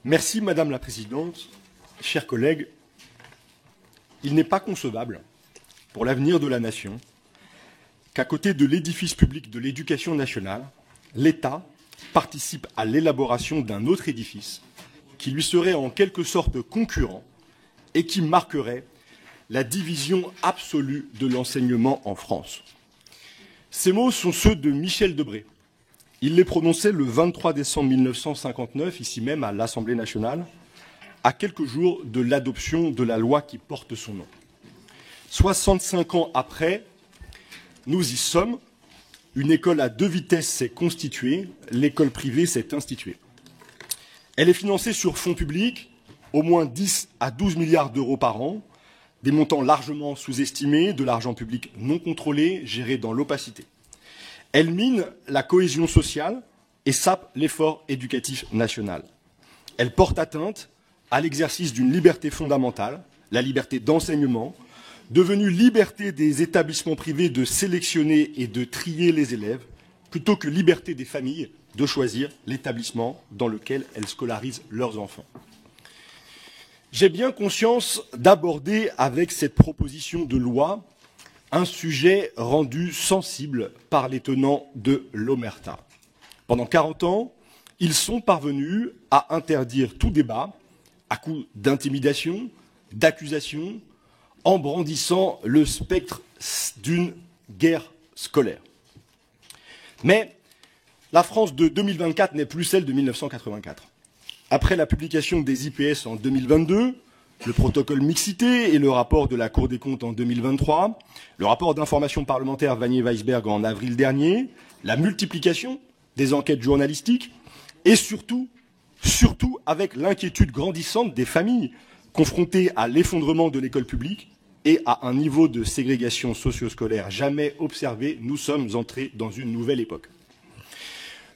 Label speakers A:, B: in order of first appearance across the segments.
A: Merci Madame la Présidente. Chers collègues, il n'est pas concevable pour l'avenir de la nation qu'à côté de l'édifice public de l'éducation nationale, l'État participe à l'élaboration d'un autre édifice qui lui serait en quelque sorte concurrent et qui marquerait la division absolue de l'enseignement en France. Ces mots sont ceux de Michel Debré. Il les prononçait le 23 décembre 1959, ici même à l'Assemblée nationale, à quelques jours de l'adoption de la loi qui porte son nom. 65 ans après, nous y sommes. Une école à deux vitesses s'est constituée, l'école privée s'est instituée. Elle est financée sur fonds publics, au moins 10 à 12 milliards d'euros par an, des montants largement sous-estimés, de l'argent public non contrôlé, géré dans l'opacité. Elle mine la cohésion sociale et sape l'effort éducatif national. Elle porte atteinte à l'exercice d'une liberté fondamentale, la liberté d'enseignement, devenue liberté des établissements privés de sélectionner et de trier les élèves, plutôt que liberté des familles de choisir l'établissement dans lequel elles scolarisent leurs enfants. J'ai bien conscience d'aborder avec cette proposition de loi un sujet rendu sensible par les tenants de l'omerta. Pendant 40 ans, ils sont parvenus à interdire tout débat à coup d'intimidation, d'accusation, en brandissant le spectre d'une guerre scolaire. Mais la France de 2024 n'est plus celle de 1984. Après la publication des IPS en 2022, le protocole mixité et le rapport de la Cour des comptes en 2023, le rapport d'information parlementaire Vannier-Weisberg en avril dernier, la multiplication des enquêtes journalistiques et surtout avec l'inquiétude grandissante des familles confrontées à l'effondrement de l'école publique et à un niveau de ségrégation socio-scolaire jamais observé, nous sommes entrés dans une nouvelle époque.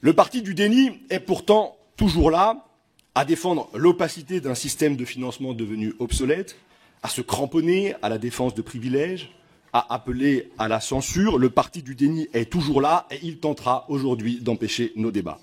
A: Le parti du déni est pourtant toujours là, à défendre l'opacité d'un système de financement devenu obsolète, à se cramponner à la défense de privilèges, à appeler à la censure. Le parti du déni est toujours là et il tentera aujourd'hui d'empêcher nos débats.